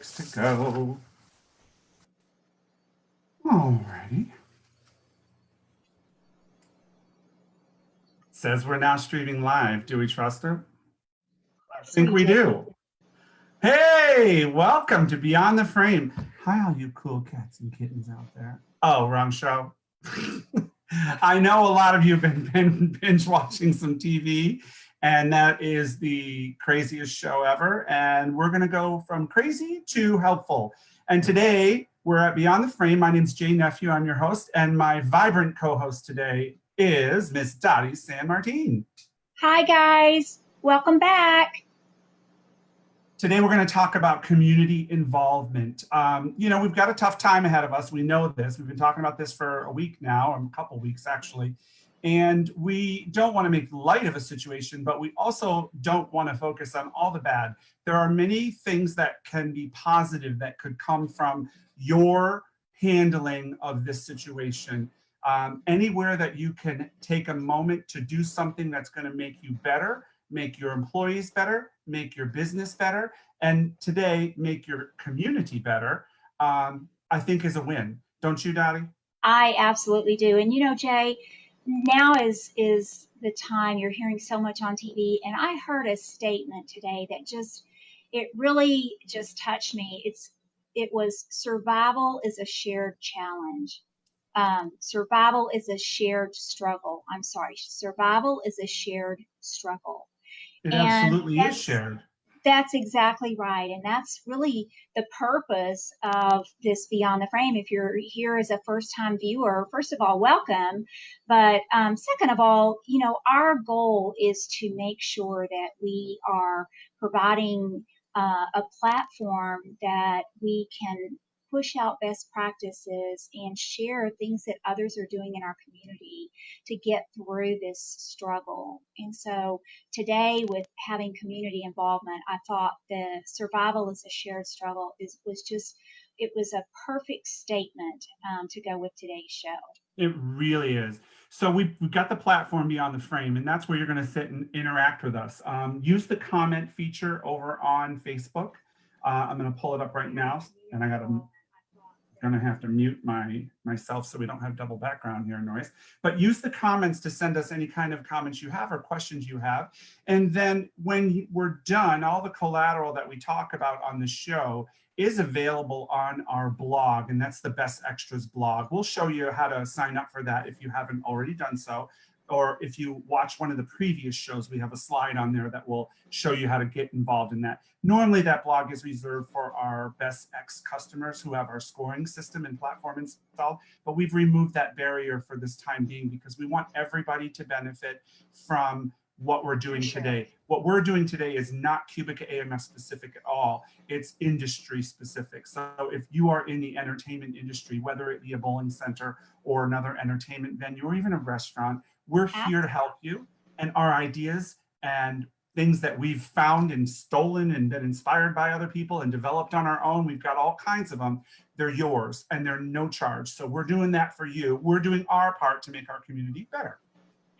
To go. Alrighty. Says we're now streaming live. Do we trust her? I think we do. Hey, welcome to Beyond the Frame. Hi, all you cool cats and kittens out there. Oh, wrong show. I know a lot of you have been binge watching some TV, and that is the craziest show ever. And we're going to go from crazy to helpful. And today we're at Beyond the Frame. My name's Jay Nephew. I'm your host, and my vibrant co-host today is Miss Dottie San Martin. Hi, guys. Welcome back. Today, we're going to talk about community involvement. We've got a tough time ahead of us. We know this. We've been talking about this for a week now, or a couple of weeks actually. And we don't want to make light of a situation, but we also don't want to focus on all the bad. There are many things that can be positive that could come from your handling of this situation. Anywhere that you can take a moment to do something that's going to make you better, make your employees better, make your business better, and today make your community better, I think is a win. Don't you, Dottie? I absolutely do. And Jay, now is the time you're hearing so much on TV, and I heard a statement today that it really just touched me. It was survival is a shared challenge. Survival is a shared struggle. I'm sorry, survival is a shared struggle. It And absolutely is shared. that's exactly right. And that's really the purpose of this Beyond the Frame. If you're here as a first time viewer, first of all, welcome. But second of all, our goal is to make sure that we are providing a platform that we can push out best practices and share things that others are doing in our community to get through this struggle. And so today, with having community involvement, I thought the survival is a shared struggle it was a perfect statement to go with today's show. It really is. So we've got the platform Beyond the Frame, and that's where you're going to sit and interact with us. Use the comment feature over on Facebook. I'm going to pull it up right now, and I got to gonna have to mute myself so we don't have double background here noise. But use the comments to send us any kind of comments you have or questions you have. And then when we're done, all the collateral that we talk about on the show is available on our blog, and that's the Best Extras blog. We'll show you how to sign up for that if you haven't already done so. Or if you watch one of the previous shows, we have a slide on there that will show you how to get involved in that. Normally that blog is reserved for our Best X customers who have our scoring system and platform installed, but we've removed that barrier for this time being because we want everybody to benefit from what we're doing today. What we're doing today is not Cubica AMF specific at all. It's industry specific. So if you are in the entertainment industry, whether it be a bowling center or another entertainment venue or even a restaurant, we're here to help you. And our ideas and things that we've found and stolen and been inspired by other people and developed on our own, we've got all kinds of them. They're yours and they're no charge. So we're doing that for you. We're doing our part to make our community better.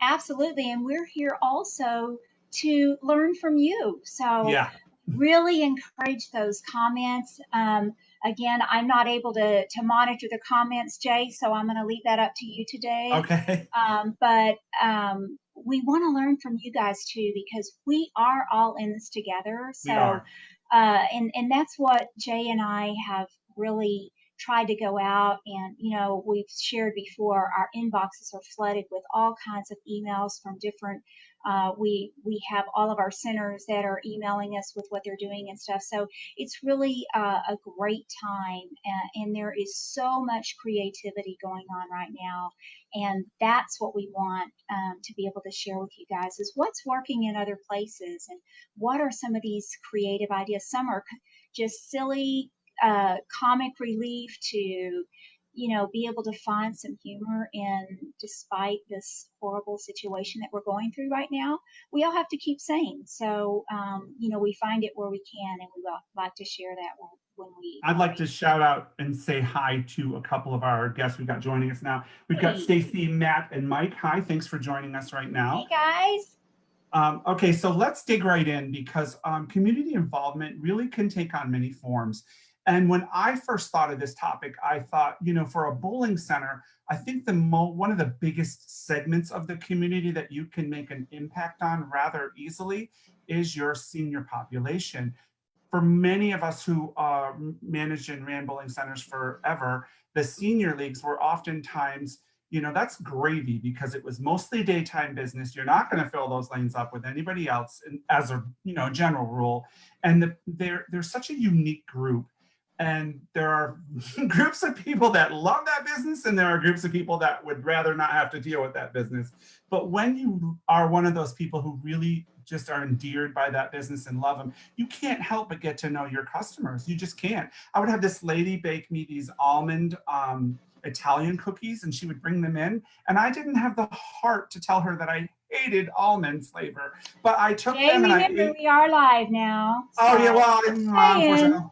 Absolutely. And we're here also to learn from you. So Yeah. really encourage those comments. Again, I'm not able to monitor the comments, Jay, so I'm going to leave that up to you today. Okay. But we want to learn from you guys too, because we are all in this together. We So, are. and that's what Jay and I have really tried to go out, and we've shared before, our inboxes are flooded with all kinds of emails from different we have all of our centers that are emailing us with what they're doing and stuff. So it's really a great time, and there is so much creativity going on right now, and that's what we want to be able to share with you guys, is what's working in other places and what are some of these creative ideas. Some are just silly comic relief to be able to find some humor in, despite this horrible situation that we're going through right now. We all have to keep sane. So, we find it where we can, and we like to share that when we. I'd like to shout out and say hi to a couple of our guests we've got joining us now. We've got Stacy, Matt, and Mike. Hi, thanks for joining us right now. Hey, guys. Okay, so let's dig right in, because community involvement really can take on many forms. And when I first thought of this topic, I thought, for a bowling center, I think one of the biggest segments of the community that you can make an impact on rather easily is your senior population. For many of us who managed and ran bowling centers forever, the senior leagues were oftentimes, that's gravy because it was mostly daytime business. You're not going to fill those lanes up with anybody else, as a general rule. And they're such a unique group. And there are groups of people that love that business, and there are groups of people that would rather not have to deal with that business. But when you are one of those people who really just are endeared by that business and love them, you can't help but get to know your customers. You just can't. I would have this lady bake me these almond Italian cookies, and she would bring them in, and I didn't have the heart to tell her that I hated almond flavor, but I took them and I ate. We are live now. Oh yeah, well, saying. unfortunately,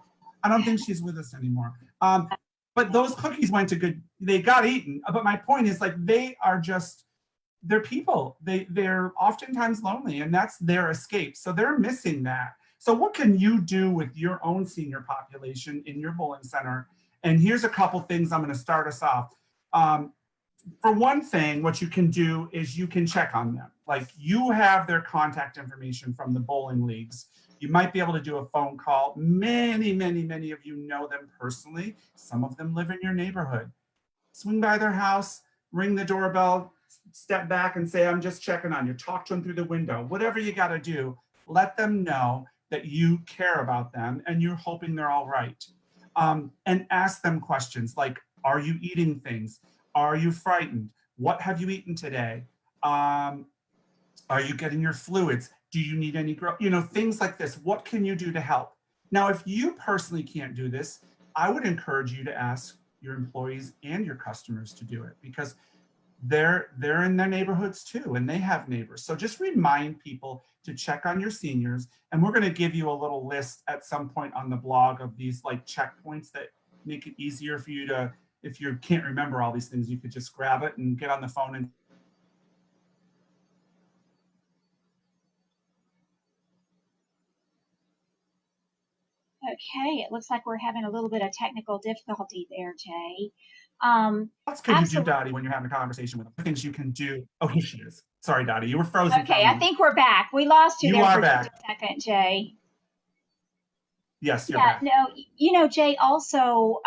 I don't think she's with us anymore. But those cookies went to good. They got eaten. But my point is, like, they're people. They're oftentimes lonely, and that's their escape. So they're missing that. So what can you do with your own senior population in your bowling center? And here's a couple things I'm going to start us off. For one thing, what you can do is you can check on them. Like, you have their contact information from the bowling leagues. You might be able to do a phone call. Many, many, many of you know them personally. Some of them live in your neighborhood. Swing by their house, ring the doorbell, step back and say, I'm just checking on you. Talk to them through the window. Whatever you got to do, let them know that you care about them and you're hoping they're all right. And ask them questions like, are you eating things? Are you frightened? What have you eaten today? Are you getting your fluids? Do you need any growth? Things like this. What can you do to help? Now, if you personally can't do this, I would encourage you to ask your employees and your customers to do it, because they're in their neighborhoods too, and they have neighbors. So just remind people to check on your seniors. And we're going to give you a little list at some point on the blog of these like checkpoints that make it easier for you to, if you can't remember all these things, you could just grab it and get on the phone and Okay, it looks like we're having a little bit of technical difficulty there, Jay. what else could you do, Absolutely. Dottie, when you're having a conversation with them? Things you can do. Oh, here she is. Sorry, Dottie, you were frozen for a Okay, I moment. think we're back. We lost you You there are for just back. a second, Jay. Yes, you're Yeah, back. no, Jay, also,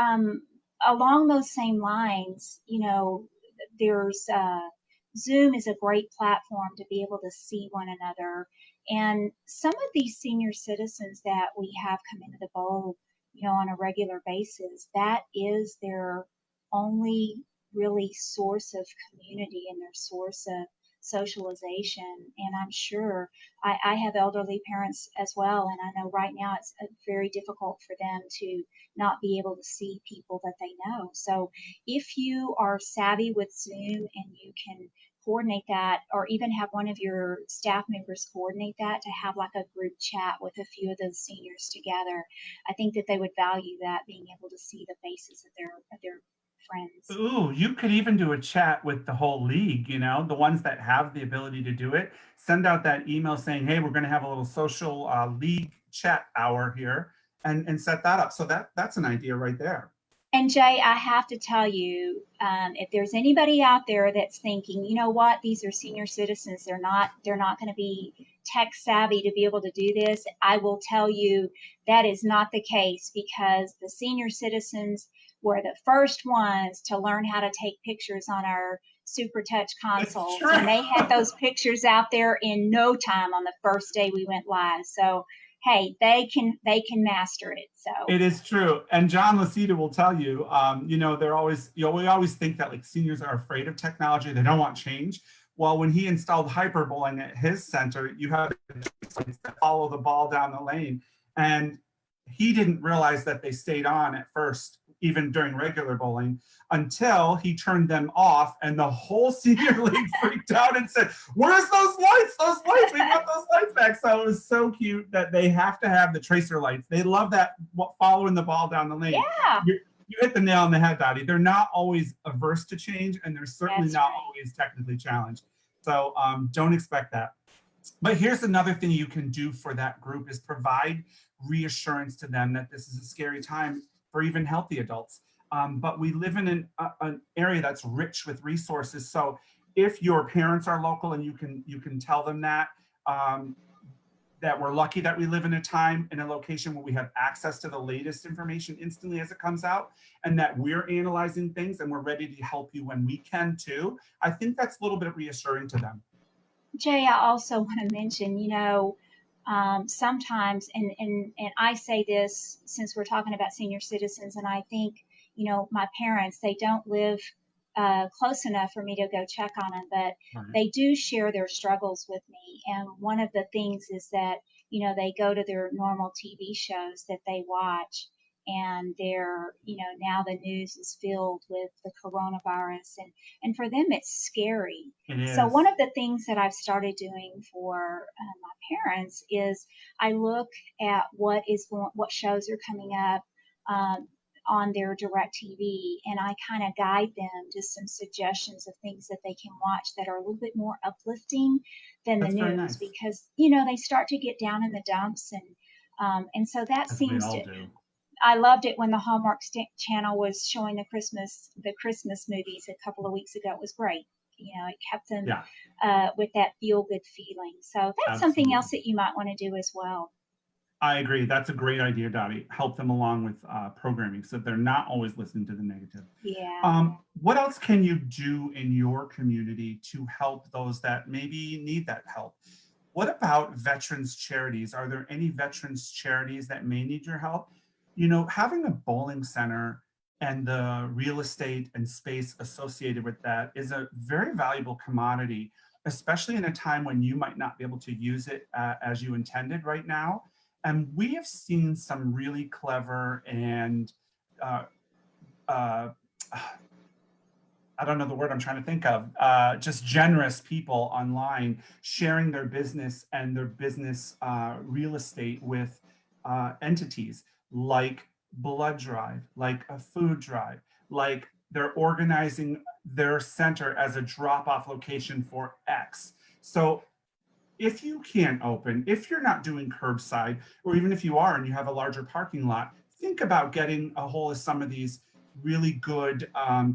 along those same lines, there's Zoom is a great platform to be able to see one another. And some of these senior citizens that we have come into the bowl, on a regular basis, that is their only really source of community and their source of socialization. And I'm sure I have elderly parents as well, and I know right now it's very difficult for them to not be able to see people that they know. So if you are savvy with Zoom and you can coordinate that, or even have one of your staff members coordinate that to have like a group chat with a few of those seniors together, I think that they would value that, being able to see the faces of their friends. Ooh, you could even do a chat with the whole league, the ones that have the ability to do it. Send out that email saying, hey, we're going to have a little social league chat hour here, and set that up. So that's an idea right there. And Jay, I have to tell you, if there's anybody out there that's thinking, you know what, these are senior citizens, they're not going to be tech savvy to be able to do this, I will tell you that is not the case, because the senior citizens were the first ones to learn how to take pictures on our Super Touch consoles, and they had those pictures out there in no time on the first day we went live. So hey, they can master it. So it is true. And John Lasita will tell you, they're always, we always think that like seniors are afraid of technology. They don't want change. Well, when he installed hyperbowling at his center, you have to follow the ball down the lane. And he didn't realize that they stayed on at first, even during regular bowling, until he turned them off, and the whole senior league freaked out and said, where's those lights? Those lights, we want those lights back. So it was so cute that they have to have the tracer lights. They love that, following the ball down the lane. Yeah. You hit the nail on the head, Dottie. They're not always averse to change, and they're certainly That's not right. always technically challenged. So don't expect that. But here's another thing you can do for that group is provide reassurance to them that this is a scary time. for even healthy adults. But we live in an area that's rich with resources. So if your parents are local and you can tell them um, that we're lucky that we live in a time in a location where we have access to the latest information instantly as it comes out, and that we're analyzing things and we're ready to help you when we can too. I think that's a little bit reassuring to them. Jay, I also want to mention, sometimes, and I say this since we're talking about senior citizens, and I think, my parents, they don't live close enough for me to go check on them, but Right. they do share their struggles with me. And one of the things is that, they go to their normal TV shows that they watch, and they're, now the news is filled with the coronavirus, and for them, it's scary. It So is. one of the things that I've started doing for my parents is I look at what shows are coming up um, on their direct TV, and I kind of guide them to some suggestions of things that they can watch that are a little bit more uplifting than the That's very news, nice. because they start to get down in the dumps, and so that As we seems all to. do. I loved it when the Hallmark Channel was showing the Christmas movies a couple of weeks ago. It was great. It kept them Yeah, with that feel good feeling. So that's something else absolutely. that you might want to do as well. I agree. That's a great idea, Dottie. Help them along with programming so they're not always listening to the negative. Yeah. What else can you do in your community to help those that maybe need that help? What about veterans charities? Are there any veterans charities that may need your help? Having a bowling center and the real estate and space associated with that is a very valuable commodity, especially in a time when you might not be able to use it as you intended right now. And we have seen some really clever and uh, uh, I don't know the word I'm trying to think of, just generous people online sharing their business and their business real estate with entities like Blood Drive, like a food drive, like they're organizing their center as a drop off location for X. So if you can't open, if you're not doing curbside, or even if you are and you have a larger parking lot, think about getting a hold of some of these really good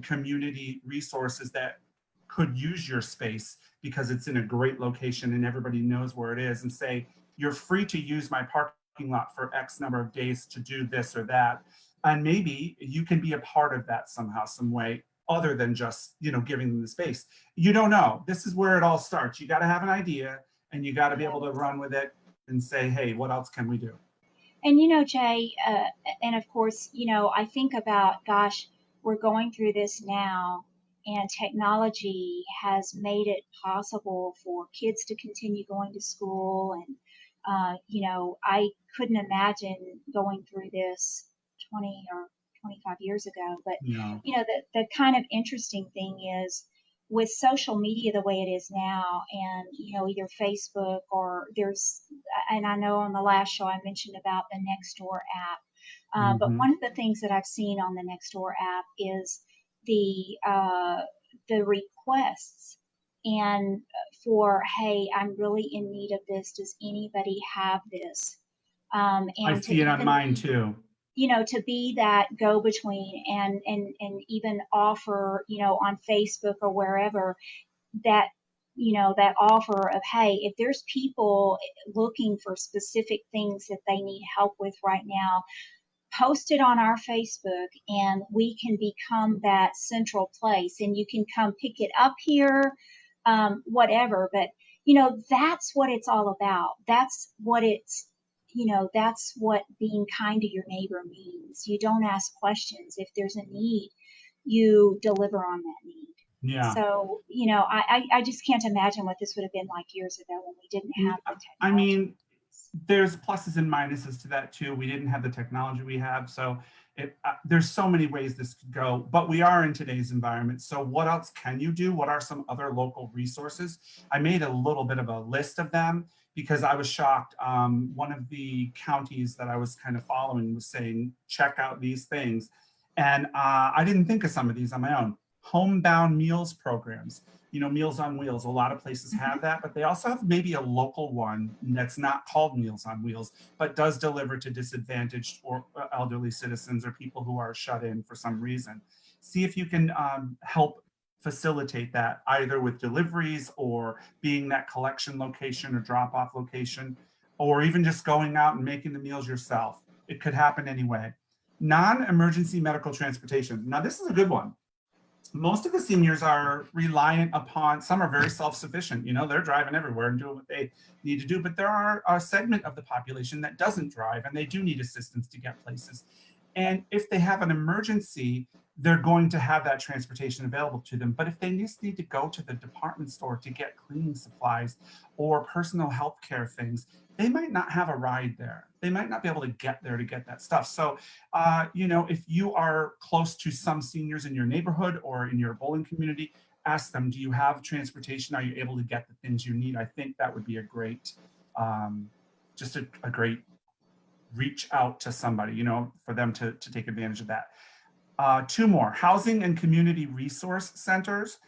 community resources that could use your space because it's in a great location and everybody knows where it is, and say, you're free to use my parking lot for X number of days to do this or that. And maybe you can be a part of that somehow, some way, other than just, giving them the space. You don't know. This is where it all starts. You got to have an idea and you got to be able to Yes. run with it and say, hey, what else can we do? And Jay, and of course, I think about, gosh, we're going through this now, and technology has made it possible for kids to continue going to school. And, I couldn't imagine going through this 20 or 25 years ago. But, You know, the kind of interesting thing is, with social media the way it is now, and either Facebook, or and I know on the last show I mentioned about the Nextdoor app, but mm-hmm. one of the things that I've seen on the Nextdoor app is the uh, the requests, and for, hey, I'm really in need of this. Does anybody have this? I And to see it on even mine be, too. to be that go between, and even offer, on Facebook or wherever, that that offer of, hey, if there's people looking for specific things that they need help with right now, post it on our Facebook, and we can become that central place, and you can come pick it up here, whatever. But that's what it's all about. That's what being kind to your neighbor means. You don't ask questions. If there's a need, you deliver on that need. Yeah. So, I just can't imagine what this would have been like years ago when we didn't have the I technology. mean, there's pluses and minuses to that too. We didn't have the technology we have, so there's so many ways this could go. But we are in today's environment. So what else can you do? What are some other local resources? I made a little bit of a list of them because I was shocked. One of the counties that I was kind of following was saying, check out these things, and I didn't think of some of these on my own. Homebound meals programs. Meals on Wheels. A lot of places have that, but they also have maybe a local one that's not called Meals on Wheels, but does deliver to disadvantaged or elderly citizens or people who are shut in for some reason. See if you can help facilitate that either with deliveries or being that collection location or drop off location, or even just going out and making the meals yourself. It could happen anyway. Non-emergency medical transportation. Now, this is a good one. Most of the seniors are reliant upon, some are very self-sufficient, they're driving everywhere and doing what they need to do, but there are a segment of the population that doesn't drive and they do need assistance to get places. And if they have an emergency, they're going to have that transportation available to them. But if they just need to go to the department store to get cleaning supplies or personal health care things, they might not have a ride there. They might not be able to get there to get that stuff. So, if you are close to some seniors in your neighborhood or in your bowling community, ask them, do you have transportation? Are you able to get the things you need? I think that would be a great, just a great reach out to somebody, for them to take advantage of that. Two more, housing and community resource centers.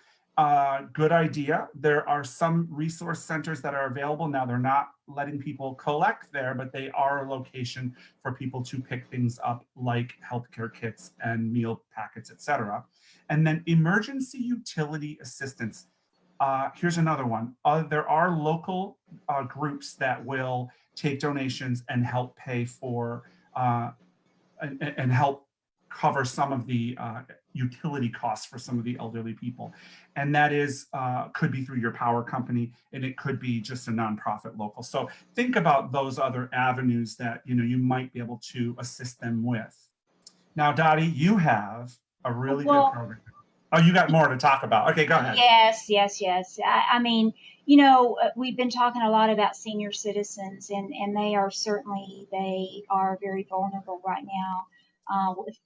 Good idea. There are some resource centers that are available now. They're not letting people collect there, but they are a location for people to pick things up like healthcare kits and meal packets, etc. And then emergency utility assistance. Here's another one. There are local groups that will take donations and help pay for and help cover some of the utility costs for some of the elderly people. And that is, could be through your power company, and it could be just a nonprofit local. So think about those other avenues that you might be able to assist them with. Now, Dottie, you have a really good Well, program. Oh, you got more to talk about. Okay, go ahead. yes. I mean, we've been talking a lot about senior citizens, and they are very vulnerable right now with,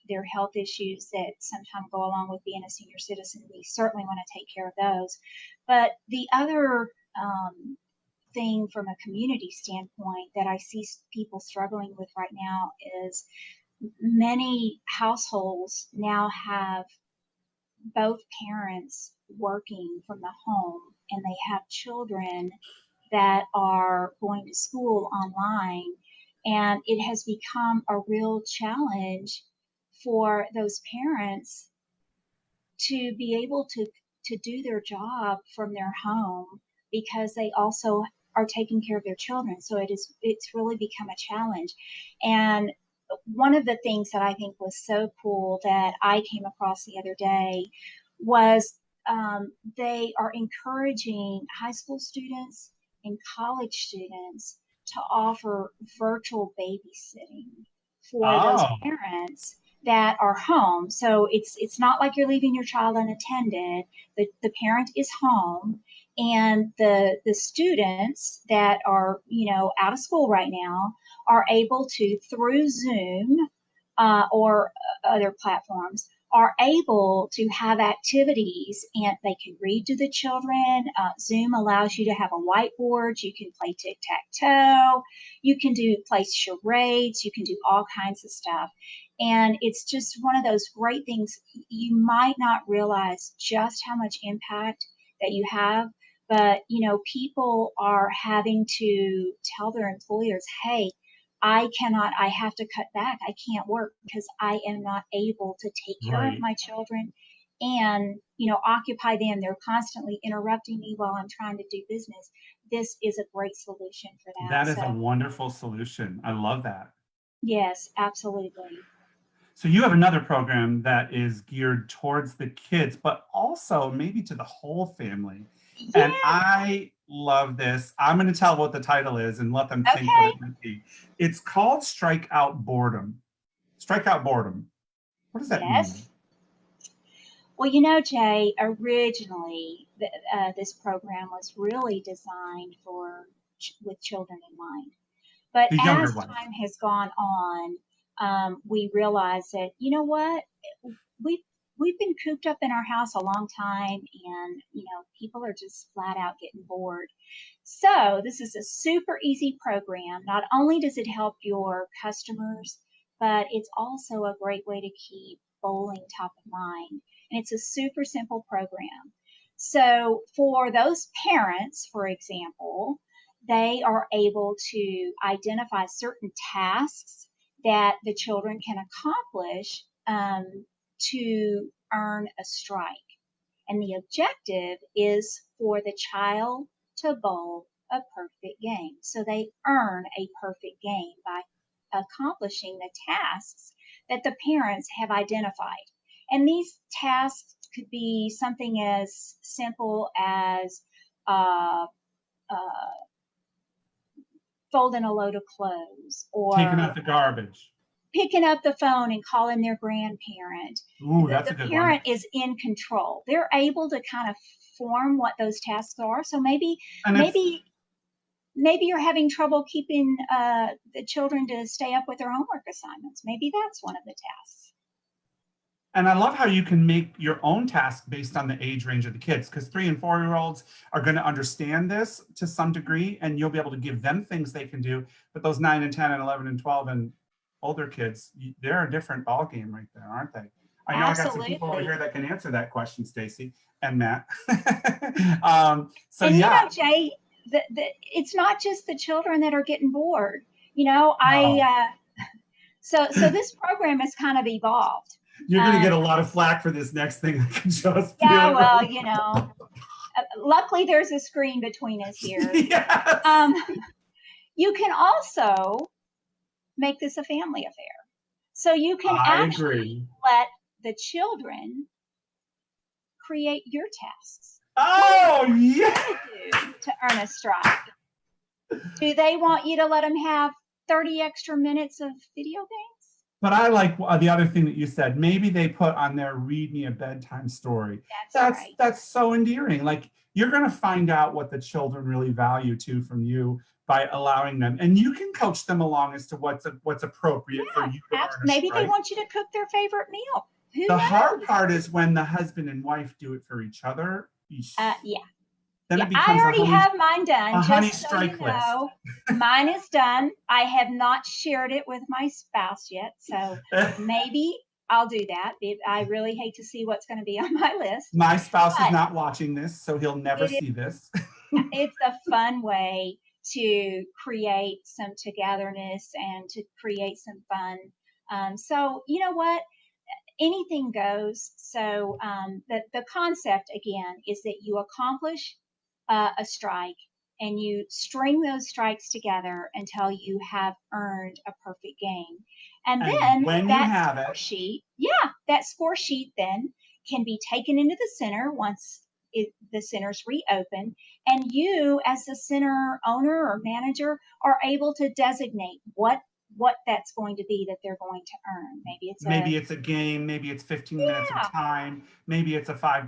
their health issues that sometimes go along with being a senior citizen. We certainly want to take care of those. But the other thing from a community standpoint that I see people struggling with right now is many households now have both parents working from the home, and they have children that are going to school online, and it has become a real challenge for those parents to be able to do their job from their home because they also are taking care of their children. So it's really become a challenge. And one of the things that I think was so cool that I came across the other day was they are encouraging high school students and college students to offer virtual babysitting for those Oh, parents that are home. So it's not like you're leaving your child unattended. The parent is home, and the students that are out of school right now are able to, through Zoom or other platforms, are able to have activities, and they can read to the children. Zoom allows you to have a whiteboard. You can play tic-tac-toe. You can play charades. You can do all kinds of stuff. And it's just one of those great things. You might not realize just how much impact that you have, but people are having to tell their employers, hey, I have to cut back. I can't work because I am not able to take care of right. my children and, occupy them. They're constantly interrupting me while I'm trying to do business. This is a great solution for that. That is a So, wonderful solution. I love that. yes, absolutely. So you have another program that is geared towards the kids, but also maybe to the whole family. And Yeah. I love this. I'm going to tell what the title is and let them think what Okay. it might be. It's called Strike Out Boredom. Strike Out Boredom. What does that mean? Yes. Well, Jay, originally this program was really designed with children in mind. But The younger as ones. time has gone on, we realized that what we we've been cooped up in our house a long time, and people are just flat out getting bored. So this is a super easy program. Not only does it help your customers, but it's also a great way to keep bowling top of mind. And it's a super simple program. So for those parents, for example, they are able to identify certain tasks that the children can accomplish to earn a strike. And the objective is for the child to bowl a perfect game. So they earn a perfect game by accomplishing the tasks that the parents have identified. And these tasks could be something as simple as uh, uh, folding a load of clothes Taking out or the garbage. picking up the phone and calling their grandparent. Ooh, that's The a good one. parent is in control. They're able to kind of form what those tasks are. So maybe, And it's maybe, maybe you're having trouble keeping the children to stay up with their homework assignments. Maybe that's one of the tasks. And I love how you can make your own task based on the age range of the kids, because 3 and 4-year-olds are going to understand this to some degree, and you'll be able to give them things they can do. But those 9 and 10 and 11 and 12 and older kids, they're a different ballgame right there, aren't they? I know I got some people over Absolutely. here that can answer that question, Stacy and Matt. So And yeah, Jay, it's not just the children that are getting bored. no, So this program has kind of evolved. you're going to get Um, a lot of flack for this next thing. I can just feel yeah, it well, right luckily there's a screen between us now. here. Yes, Um, you can also make this a family affair. So you can I actually agree. let the children create your tasks. What do Oh, you yeah. want to do to earn a strike? Do they want you to let them have 30 extra minutes of video games? But I like the other thing that you said. Maybe they put on there, read me a bedtime story. That's That's right. that's so endearing. Like you're going to find out what the children really value too from you by allowing them, and you can coach them along as to what's appropriate for Yeah, you to earn a maybe they strike. want you to cook their favorite meal. Who The hard knows? part is when the husband and wife do it for each other. Yeah. Then Yeah, it I becomes already have mine a done, honey just so you strike list. know. Mine is done. I have not shared it with my spouse yet, so maybe I'll do that. I really hate to see what's going to be on my list, My spouse is but not watching this, so he'll never it is, see this. it's a fun way to create some togetherness and to create some fun. So you know what? Anything goes. So the concept again is that you accomplish a strike and you string those strikes together until you have earned a perfect game. And And then when you that have score it, sheet, yeah, that score sheet then can be taken into the center once the center's reopened. And you, as the center owner or manager, are able to designate what that's going to be that they're going to earn. Maybe it's a maybe it's a game, maybe it's 15 minutes of yeah, time, maybe it's a $5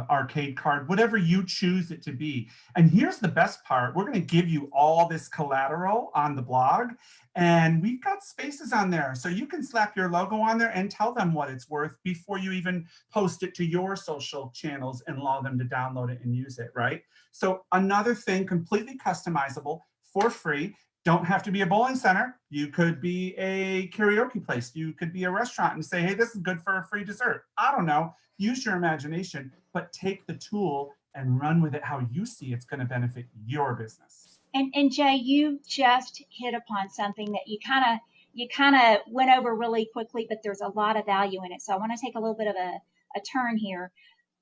arcade card, whatever you choose it to be. And here's the best part. We're going to give you all this collateral on the blog, and we've got spaces on there. So you can slap your logo on there and tell them what it's worth before you even post it to your social channels and allow them to download it and use it, right? So another thing, completely customizable for free. Don't have to be a bowling center. You could be a karaoke place. You could be a restaurant and say, hey, this is good for a free dessert. I don't know. Use your imagination, but take the tool and run with it how you see it's going to benefit your business. and Jay, you just hit upon something that you kind of went over really quickly, but there's a lot of value in it. So I want to take a little bit of a turn here.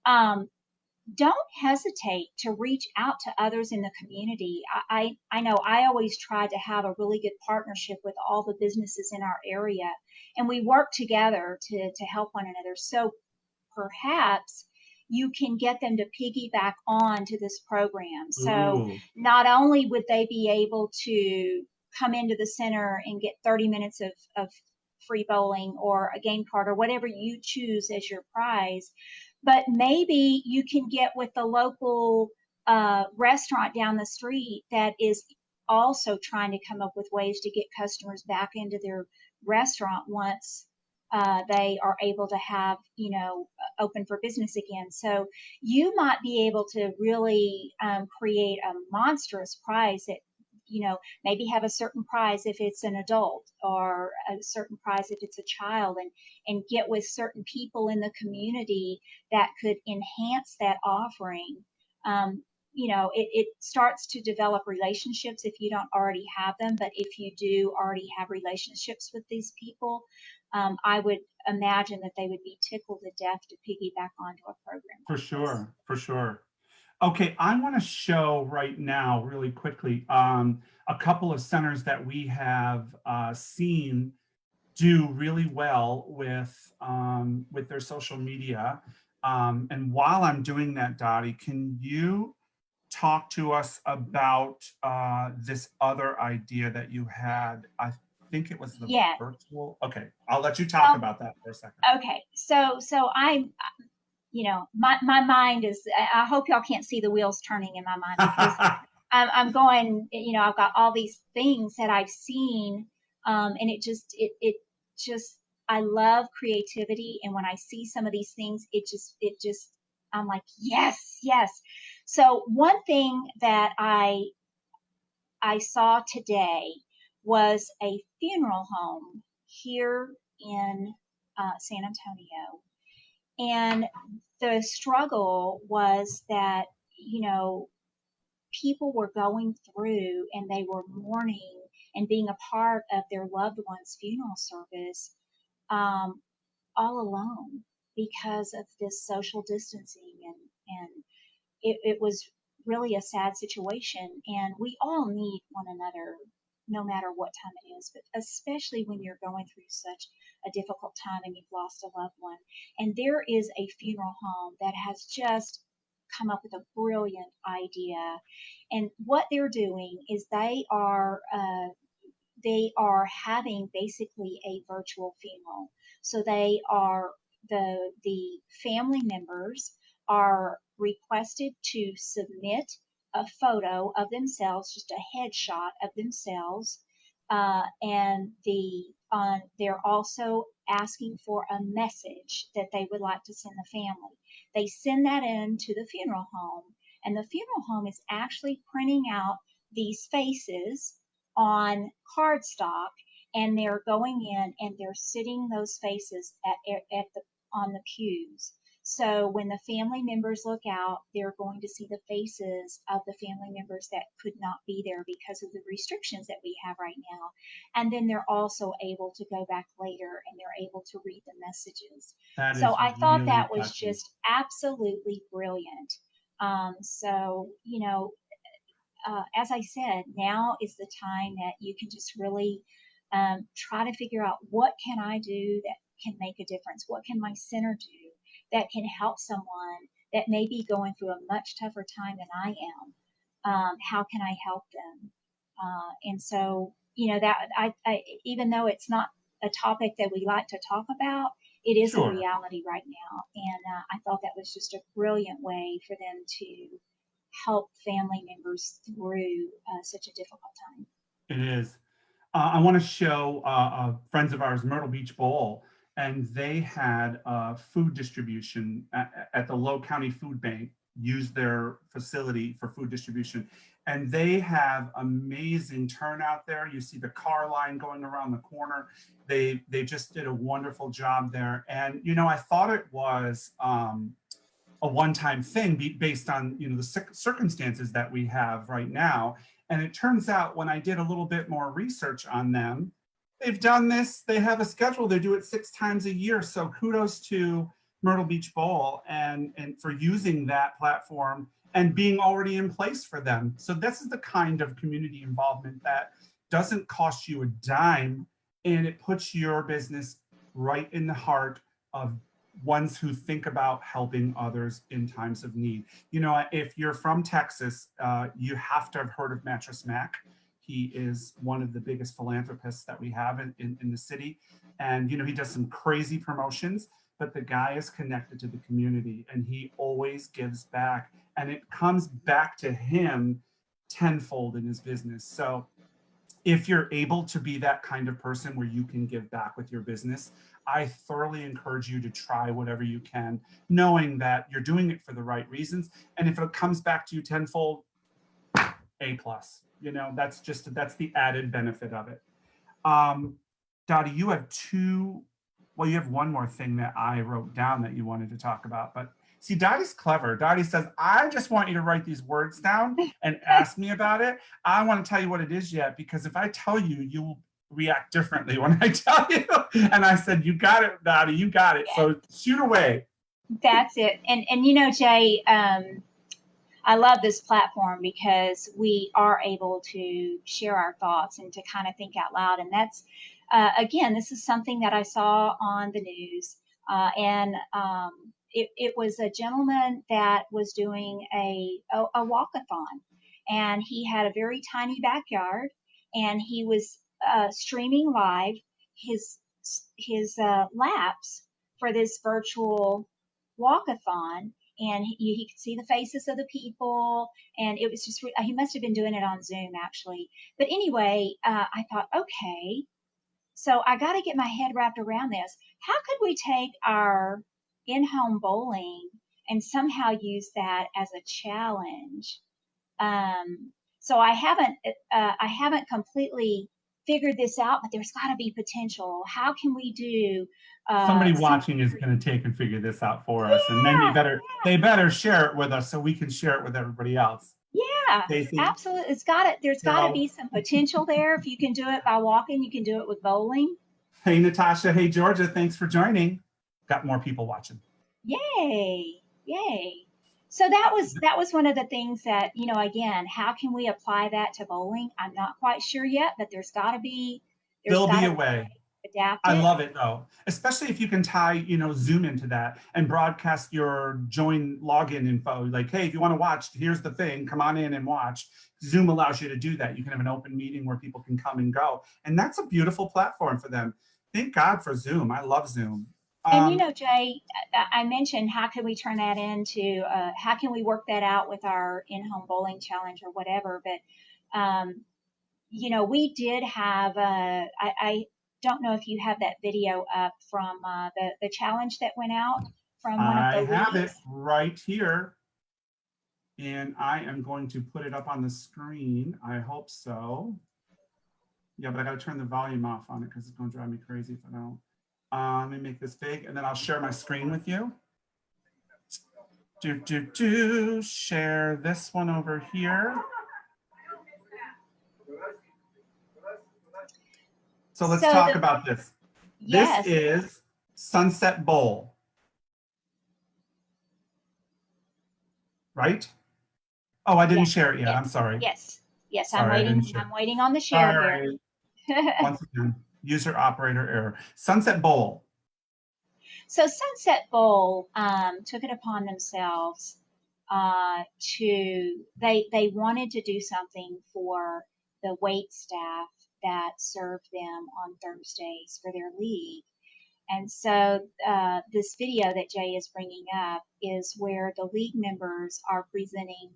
Um, don't hesitate to reach out to others in the community. I know I always try to have a really good partnership with all the businesses in our area, and we work together to help one another. So perhaps you can get them to piggyback on to this program. So Ooh, not only would they be able to come into the center and get 30 minutes of free bowling or a game card or whatever you choose as your prize, but maybe you can get with the local restaurant down the street that is also trying to come up with ways to get customers back into their restaurant once they are able to have, open for business again. So you might be able to really create a monstrous prize that maybe have a certain prize if it's an adult, or a certain prize if it's a child, and get with certain people in the community that could enhance that offering. It starts to develop relationships if you don't already have them, but if you do already have relationships with these people, I would imagine that they would be tickled to death to piggyback onto a program For like this. sure, for sure. Okay, I want to show right now, really quickly, a couple of centers that we have seen do really well with their social media. And while I'm doing that, Dottie, can you talk to us about this other idea that you had? I think it was the Yeah. virtual. Okay, I'll let you talk about that for a second. Okay. So my mind is, I hope y'all can't see the wheels turning in my mind, because I'm going, I've got all these things that I've seen, and it just, I love creativity. And when I see some of these things, it just, I'm like, yes, yes. So one thing that I saw today was a funeral home here in San Antonio. And the struggle was that, you know, people were going through and they were mourning and being a part of their loved one's funeral service, um, all alone because of this social distancing, and it was really a sad situation. And we all need one another no matter what time it is, but especially when you're going through such a difficult time and you've lost a loved one. And there is a funeral home that has just come up with a brilliant idea. And what they're doing is they are having basically a virtual funeral. So the family members are requested to submit a photo of themselves, just a headshot of themselves, and they're also asking for a message that they would like to send the family. They send that in to the funeral home, and the funeral home is actually printing out these faces on cardstock, and they're going in and they're sitting those faces at the on the pews. So when the family members look out, they're going to see the faces of the family members that could not be there because of the restrictions that we have right now. And then they're also able to go back later and they're able to read the messages. That So is I thought really that was touching. just absolutely brilliant. As I said, now is the time that you can just really try to figure out, what can I do that can make a difference? What can my center do that can help someone that may be going through a much tougher time than I am? How can I help them? And so, that even though it's not a topic that we like to talk about, it is a Sure. reality right now. And I thought that was just a brilliant way for them to help family members through such a difficult time. It is. I want to show friends of ours, Myrtle Beach Bowl, and they had food distribution at the Low County Food Bank, use their facility for food distribution. And they have amazing turnout there. You see the car line going around the corner. They just did a wonderful job there. And, I thought it was a one-time thing based on the circumstances that we have right now. And it turns out, when I did a little bit more research on them, they've done this, they have a schedule, they do it 6 times a year. So kudos to Myrtle Beach Bowl and for using that platform and being already in place for them. So this is the kind of community involvement that doesn't cost you a dime, and it puts your business right in the heart of ones who think about helping others in times of need. If you're from Texas, you have to have heard of Mattress Mac. He is one of the biggest philanthropists that we have in the city. And, he does some crazy promotions, but the guy is connected to the community and he always gives back. And it comes back to him tenfold in his business. So if you're able to be that kind of person where you can give back with your business, I thoroughly encourage you to try whatever you can, knowing that you're doing it for the right reasons. And if it comes back to you tenfold, A plus. You know, that's the added benefit of it. Dottie, you have well, you have one more thing that I wrote down that you wanted to talk about, but see, Dottie's clever. Dottie says, I just want you to write these words down and ask me about it. I don't want to tell you what it is yet, because if I tell you, you will react differently when I tell you. And I said, you got it, Dottie, you got it. So shoot away. That's it. And you know, Jay, I love this platform because we are able to share our thoughts and to kind of think out loud. And that's, again, this is something that I saw on the news. It was a gentleman that was doing a walkathon, and he had a very tiny backyard, and he was streaming live his laps for this virtual walkathon, and he could see the faces of the people, and it was just he must have been doing it on Zoom actually. But anyway, I thought, okay, so I got to get my head wrapped around this. How could we take our in-home bowling and somehow use that as a challenge? So I haven't completely figured this out, but there's got to be potential. How can we do somebody watching is going to take and figure this out for us, and then they better share it with us so we can share it with everybody else. Yeah, Stacey? absolutely. There's got to be some potential there. If you can do it by walking, you can do it with bowling. Hey, Natasha. Hey, Georgia. Thanks for joining. Got more people watching. Yay. Yay. So that was one of the things that, you know, again, how can we apply that to bowling? I'm not quite sure yet, but there'll be a way. Adapt it. I love it though, especially if you can tie, you know, Zoom into that and broadcast your join login info. Like, hey, if you want to watch, here's the thing, come on in and watch. Zoom allows you to do that. You can have an open meeting where people can come and go. And that's a beautiful platform for them. Thank God for Zoom. I love Zoom. And you know, Jay, I mentioned how can we turn that into, how can we work that out with our in-home bowling challenge or whatever. But, you know, we did have, I don't know if you have that video up from the challenge that went out from one of the leagues. I have it right here. And I am going to put it up on the screen. I hope so. Yeah, but I got to turn the volume off on it because it's going to drive me crazy if I don't. Let me make this big, and then I'll share my screen with you. Share this one over here. So let's talk about this. Yes. This is Sunset Bowl. Right? Oh, I didn't share it yet. I'm sorry. Yes. Sorry, I'm waiting on the share here. Once again, user operator error. Sunset Bowl. So Sunset Bowl took it upon themselves they wanted to do something for the wait staff that served them on Thursdays for their league. And so this video that Jay is bringing up is where the league members are presenting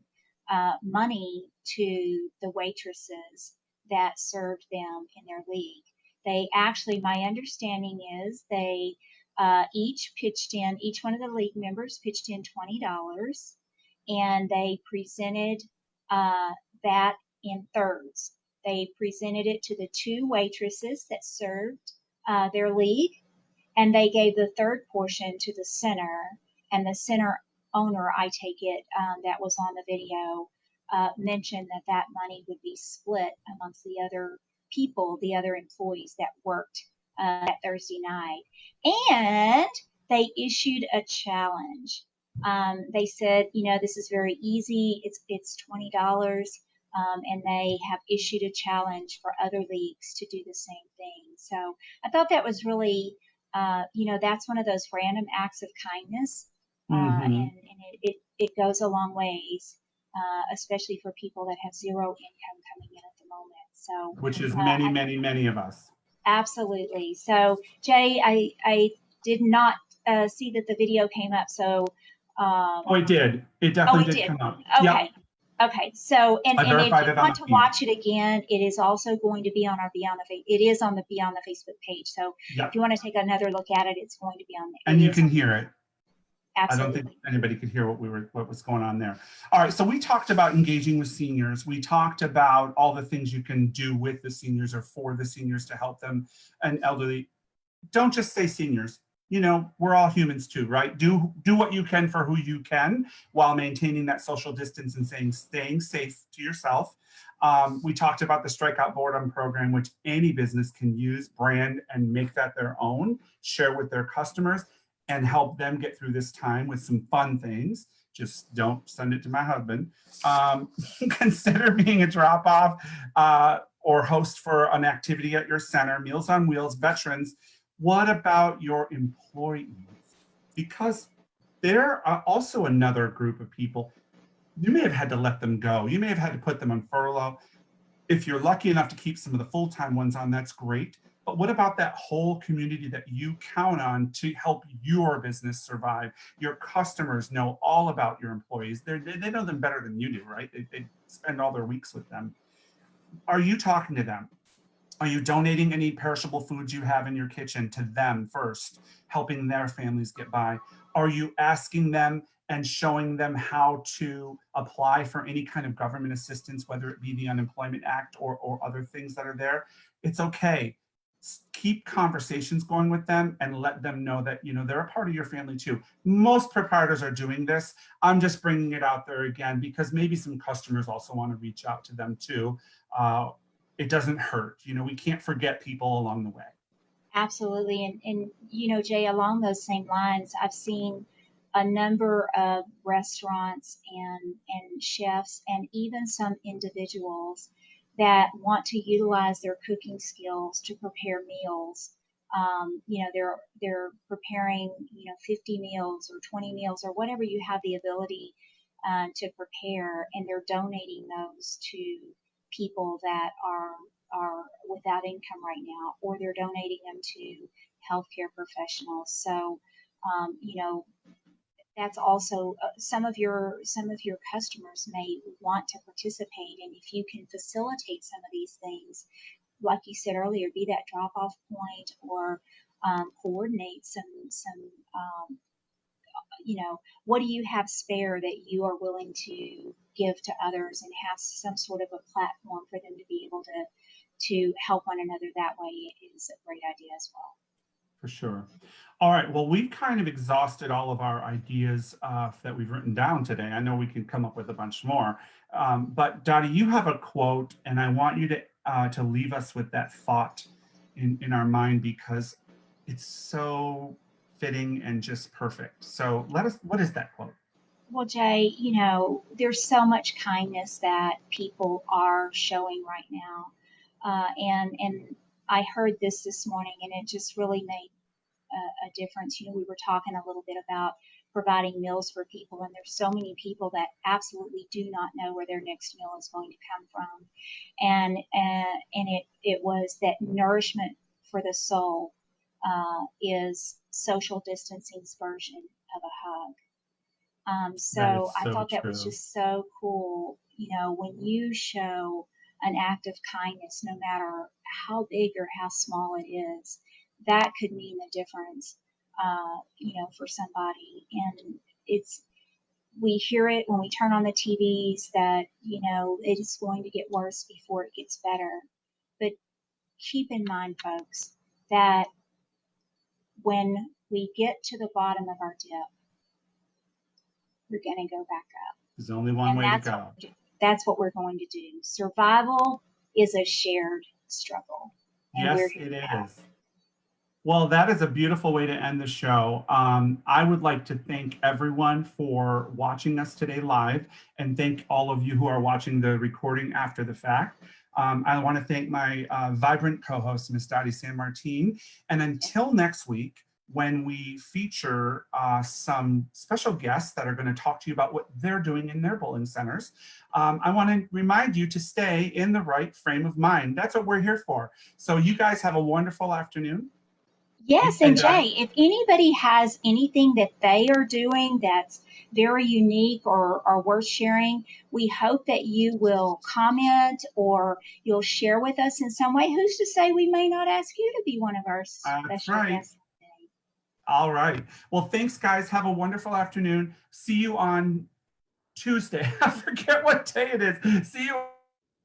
money to the waitresses that served them in their league. They actually, my understanding is they each one of the league members pitched in $20, and they presented that in thirds. They presented it to the two waitresses that served their league, and they gave the third portion to the center, and the center owner, I take it, that was on the video, mentioned that money would be split amongst the other people, the other employees that worked that Thursday night. And they issued a challenge. They said, you know, this is very easy. It's $20. And they have issued a challenge for other leagues to do the same thing. So I thought that was really, you know, that's one of those random acts of kindness. And it goes a long ways, especially for people that have zero income coming in at the moment. So, which is many of us. Absolutely. So, Jay, I did not see that the video came up. So, oh, it did. It definitely did come up. Okay. Yep. Okay. So, and if you want to feed. watch it again, it is also going to be on our it is on the Beyond the Facebook page. So, if you want to take another look at it, it's going to be on there. And you can hear it. I don't think Absolutely. anybody could hear what was going on there. All right, so we talked about engaging with seniors. We talked about all the things you can do with the seniors or for the seniors to help them and elderly. Don't just say seniors. You know, we're all humans too, right? Do what you can for who you can while maintaining that social distance and staying safe to yourself. We talked about the Strikeout Boredom program, which any business can use, brand, and make that their own, share with their customers, and help them get through this time with some fun things. Just don't send it to my husband. Consider being a drop off or host for an activity at your center, Meals on Wheels, veterans. What about your employees? Because they're also another group of people. You may have had to let them go. You may have had to put them on furlough. If you're lucky enough to keep some of the full-time ones on, that's great. But what about that whole community that you count on to help your business survive? Your customers know all about your employees. They know them better than you do, right? They spend all their weeks with them. Are you talking to them? Are you donating any perishable foods you have in your kitchen to them first, helping their families get by? Are you asking them and showing them how to apply for any kind of government assistance, whether it be the Unemployment Act or other things that are there? It's okay. Keep conversations going with them and let them know that, you know, they're a part of your family too. Most proprietors are doing this. I'm just bringing it out there again because maybe some customers also want to reach out to them too. It doesn't hurt. You know, we can't forget people along the way. Absolutely. And you know, Jay, along those same lines, I've seen a number of restaurants and chefs and even some individuals that want to utilize their cooking skills to prepare meals. You know, they're preparing, you know, 50 meals or 20 meals or whatever you have the ability to prepare, and they're donating those to people that are without income right now, or they're donating them to healthcare professionals. So, you know, that's also some of your customers may want to participate, and if you can facilitate some of these things, like you said earlier, be that drop off point or coordinate some you know, what do you have spare that you are willing to give to others and have some sort of a platform for them to be able to help one another that way is a great idea as well. For sure. All right. Well, we've kind of exhausted all of our ideas that we've written down today. I know we can come up with a bunch more. But Dottie, you have a quote, and I want you to leave us with that thought in our mind because it's so fitting and just perfect. So what is that quote? Well, Jay, you know, there's so much kindness that people are showing right now. And I heard this morning, and it just really made a difference. You know, we were talking a little bit about providing meals for people, and there's so many people that absolutely do not know where their next meal is going to come from, and it was that nourishment for the soul is social distancing's version of a hug. That So is I so thought that was true. just so cool. You know, when you show an act of kindness, no matter how big or how small it is, that could mean the difference, you know, for somebody. And it's, we hear it when we turn on the TVs that, you know, it is going to get worse before it gets better. But keep in mind, folks, that when we get to the bottom of our dip, we're going to go back up. There's only one And way to go. that's what we're going to do. Survival is a shared struggle, and we're Yes, here it to help. is. Well, that is a beautiful way to end the show. I would like to thank everyone for watching us today live and thank all of you who are watching the recording after the fact. I want to thank my vibrant co-host, Ms. Dottie San Martin. And until next week, when we feature some special guests that are going to talk to you about what they're doing in their bowling centers, I want to remind you to stay in the right frame of mind. That's what we're here for. So you guys have a wonderful afternoon. Yes, and And Jay, if anybody has anything that they are doing that's very unique or worth sharing, we hope that you will comment or you'll share with us in some way. Who's to say we may not ask you to be one of our that's special right. guests today? All right. Well, thanks, guys. Have a wonderful afternoon. See you on Tuesday. I forget what day it is. See you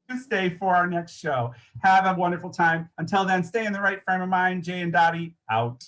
Tuesday for our next show. Have a wonderful time. Until then, stay in the right frame of mind. Jay and Dottie out.